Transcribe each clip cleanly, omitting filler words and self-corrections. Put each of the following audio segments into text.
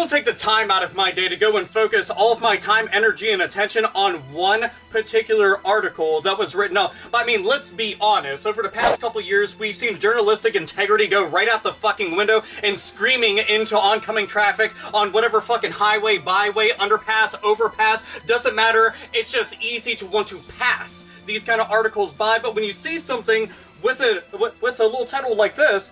will take the time out of my day to go and focus all of my time, energy, and attention on one particular article that was written up. I mean, let's be honest, over the past couple years, we've seen journalistic integrity go right out the fucking window and screaming into oncoming traffic on whatever fucking highway, byway, underpass, overpass, doesn't matter, it's just easy to want to pass these kind of articles by. But when you see something with a little title like this,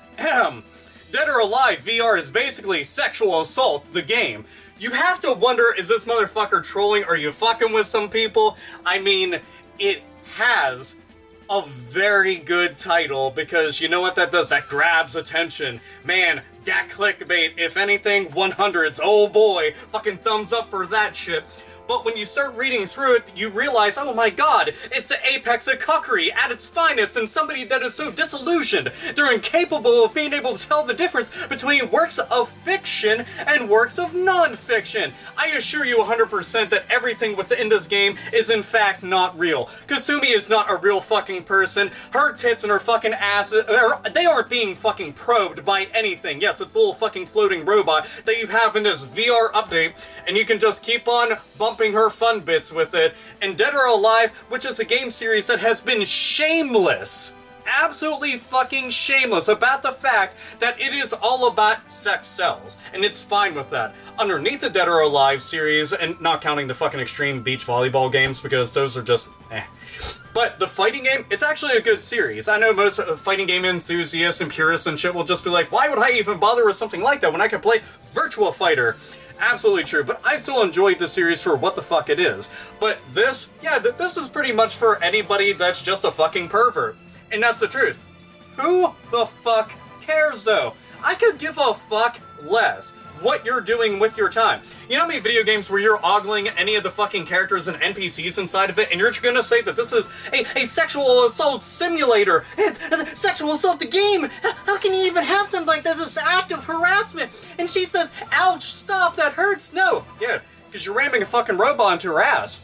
Dead or Alive VR is basically sexual assault, the game. You have to wonder, is this motherfucker trolling? Are you fucking with some people? I mean, it has a very good title, because you know what that does? That grabs attention. Man, that clickbait, if anything, 100s. Oh boy, fucking thumbs up for that shit. But when you start reading through it, you realize, oh my god, it's the apex of cuckery at its finest, and somebody that is so disillusioned, they're incapable of being able to tell the difference between works of fiction and works of non-fiction. I assure you 100% that everything within this game is in fact not real. Kasumi is not a real fucking person. Her tits and her fucking ass, they aren't being fucking probed by anything. Yes, it's a little fucking floating robot that you have in this VR update, and you can just keep on bumping her fun bits with it. And Dead or Alive, which is a game series that has been shameless, absolutely fucking shameless about the fact that it is all about sex sells, and it's fine with that. Underneath the Dead or Alive series, and not counting the fucking extreme beach volleyball games, because those are just but the fighting game, it's actually a good series. I know most fighting game enthusiasts and purists and shit will just be like, why would I even bother with something like that when I can play Virtua Fighter? Absolutely true, but I still enjoyed the series for what the fuck it is. But this, yeah, this is pretty much for anybody that's just a fucking pervert. And that's the truth. Who the fuck cares, though? I could give a fuck less what you're doing with your time. You know how many video games where you're ogling any of the fucking characters and NPCs inside of it, and you're gonna say that this is a sexual assault simulator? Sexual assault the game? How can you even have something like this? This act of harassment? And she says, ouch, stop, that hurts. No. Yeah, because you're ramming a fucking robot into her ass.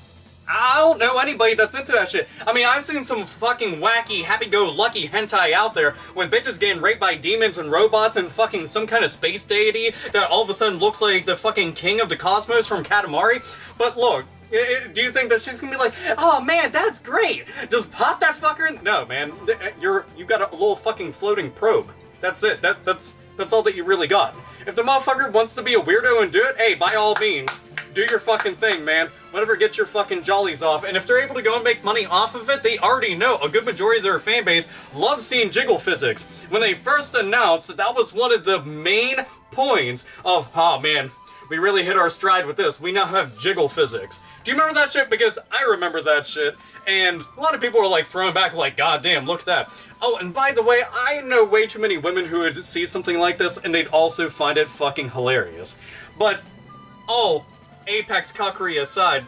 I don't know anybody that's into that shit. I mean, I've seen some fucking wacky, happy-go-lucky hentai out there when bitches getting raped by demons and robots and fucking some kind of space deity that all of a sudden looks like the fucking king of the cosmos from Katamari. But look, do you think that she's gonna be like, oh man, that's great, just pop that fucker in? No, man, you got a little fucking floating probe. That's it. That's all that you really got. If the motherfucker wants to be a weirdo and do it, hey, by all means, do your fucking thing, man. Whatever gets your fucking jollies off. And if they're able to go and make money off of it, they already know a good majority of their fan base loves seeing jiggle physics. When they first announced that was one of the main points of, oh man, we really hit our stride with this. We now have jiggle physics. Do you remember that shit? Because I remember that shit. And a lot of people are like throwing back like, god damn, look at that. Oh, and by the way, I know way too many women who would see something like this and they'd also find it fucking hilarious. But, oh, apex cuckery aside,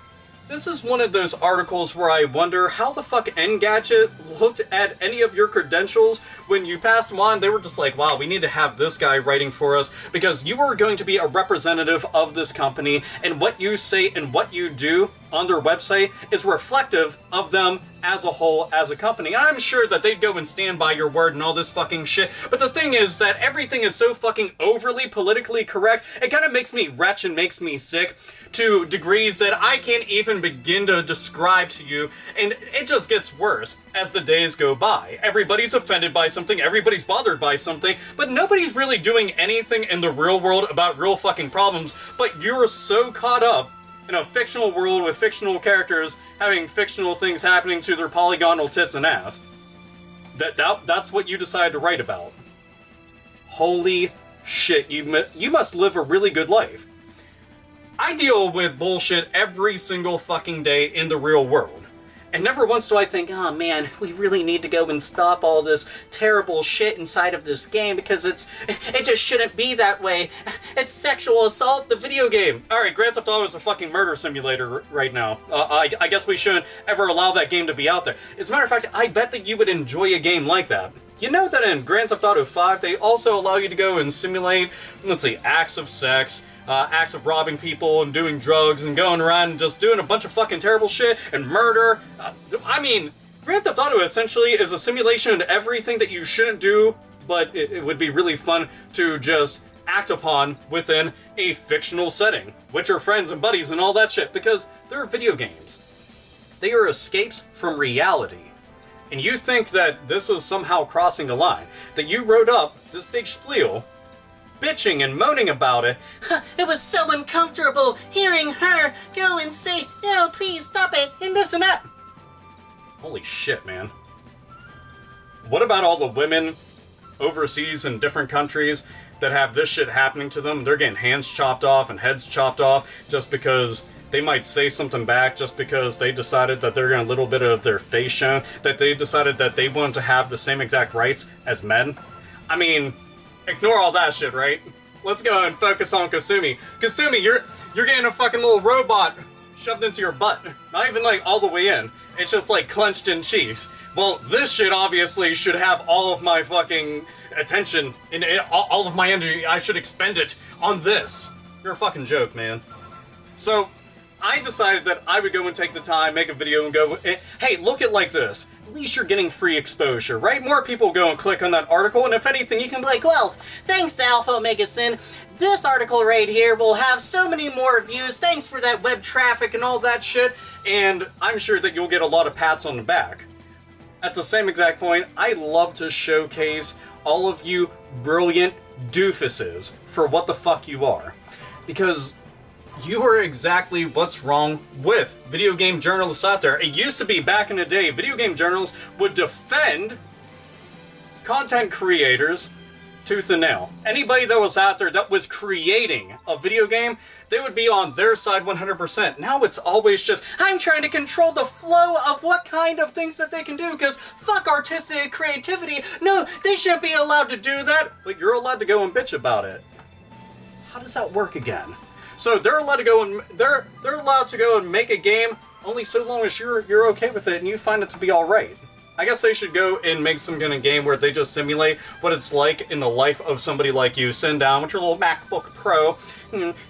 this is one of those articles where I wonder how the fuck Engadget looked at any of your credentials when you passed them on. They were just like, wow, we need to have this guy writing for us because you are going to be a representative of this company, and what you say and what you do on their website is reflective of them as a whole, as a company. I'm sure that they'd go and stand by your word and all this fucking shit, but the thing is that everything is so fucking overly politically correct, it kind of makes me retch and makes me sick to degrees that I can't even begin to describe to you, and it just gets worse as the days go by. Everybody's offended by something, everybody's bothered by something, but nobody's really doing anything in the real world about real fucking problems, but you're so caught up in a fictional world with fictional characters having fictional things happening to their polygonal tits and ass. That's what you decide to write about. Holy shit, you must live a really good life. I deal with bullshit every single fucking day in the real world. And never once do I think, oh man, we really need to go and stop all this terrible shit inside of this game because it just shouldn't be that way. It's sexual assault, the video game. Alright, Grand Theft Auto is a fucking murder simulator right now. I guess we shouldn't ever allow that game to be out there. As a matter of fact, I bet that you would enjoy a game like that. You know that in Grand Theft Auto 5, they also allow you to go and simulate, let's see, acts of sex, acts of robbing people and doing drugs and going around and just doing a bunch of fucking terrible shit and murder. I mean, Grand Theft Auto essentially is a simulation of everything that you shouldn't do, but it would be really fun to just act upon within a fictional setting, with your friends and buddies and all that shit, because they're video games. They are escapes from reality. And you think that this is somehow crossing a line, that you wrote up this big spiel, bitching and moaning about it. It was so uncomfortable hearing her go and say, no, please stop it, and this and that. Holy shit, man. What about all the women overseas in different countries that have this shit happening to them? They're getting hands chopped off and heads chopped off just because they might say something back, just because they decided that they're getting a little bit of their face shown, that they decided that they wanted to have the same exact rights as men. I mean, ignore all that shit, right? Let's go and focus on Kasumi. Kasumi, you're getting a fucking little robot shoved into your butt. Not even like all the way in. It's just like clenched in cheeks. Well, this shit obviously should have all of my fucking attention and all of my energy. I should expend it on this. You're a fucking joke, man. So, I decided that I would go and take the time, make a video and go, hey, look at like this. At least you're getting free exposure, right? More people go and click on that article, and if anything, you can be like, well, thanks to AlphaOmegaSin, this article right here will have so many more views. Thanks for that web traffic and all that shit. And I'm sure that you'll get a lot of pats on the back. At the same exact point, I love to showcase all of you brilliant doofuses for what the fuck you are. Because you are exactly what's wrong with video game journalists out there. It used to be back in the day, video game journalists would defend content creators tooth and nail. Anybody that was out there that was creating a video game, they would be on their side 100%. Now it's always just, I'm trying to control the flow of what kind of things that they can do, because fuck artistic creativity. No, they shouldn't be allowed to do that. But you're allowed to go and bitch about it. How does that work again? So they're allowed to go and they're allowed to go and make a game only so long as you're okay with it and you find it to be all right. I guess they should go and make some kind of game where they just simulate what it's like in the life of somebody like you. Sit down with your little MacBook Pro,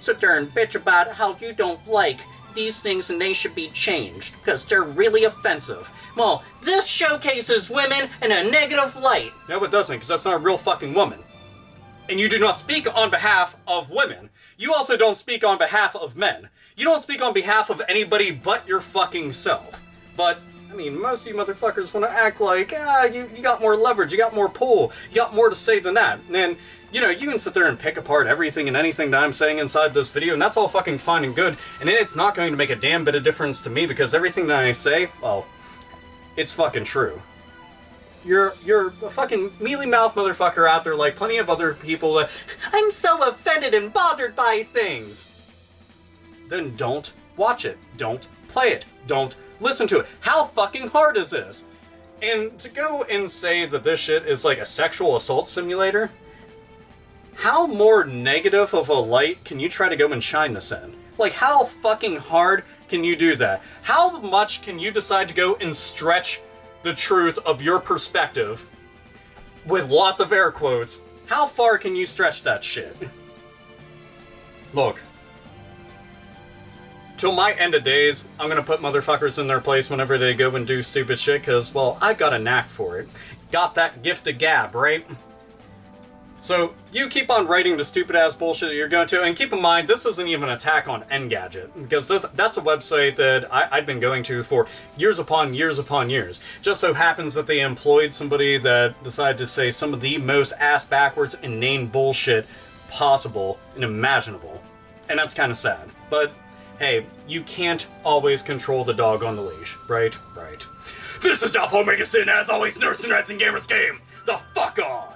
sit there and bitch about how you don't like these things and they should be changed because they're really offensive. Well, this showcases women in a negative light. No, it doesn't, because that's not a real fucking woman. And you do not speak on behalf of women. You also don't speak on behalf of men. You don't speak on behalf of anybody but your fucking self. But, I mean, most of you motherfuckers want to act like, you got more leverage, you got more pull, you got more to say than that. And, you know, you can sit there and pick apart everything and anything that I'm saying inside this video, and that's all fucking fine and good, and it's not going to make a damn bit of difference to me, because everything that I say, well, it's fucking true. You're a fucking mealy-mouthed motherfucker out there like plenty of other people that, I'm so offended and bothered by things. Then don't watch it. Don't play it. Don't listen to it. How fucking hard is this? And to go and say that this shit is like a sexual assault simulator, how more negative of a light can you try to go and shine this in? Like, how fucking hard can you do that? How much can you decide to go and stretch the truth of your perspective with lots of air quotes? How far can you stretch that shit? Look, till my end of days, I'm gonna put motherfuckers in their place whenever they go and do stupid shit, because, well, I've got a knack for it. Got that gift of gab, right? So, you keep on writing the stupid-ass bullshit that you're going to, and keep in mind, this isn't even an attack on Engadget, because that's a website that I've been going to for years upon years upon years. Just so happens that they employed somebody that decided to say some of the most ass-backwards, inane bullshit possible and imaginable. And that's kind of sad. But, hey, you can't always control the dog on the leash, right? Right. This is AlphaOmegaSin, as always, Nerds and Rants and Gamers Game! The fuck on!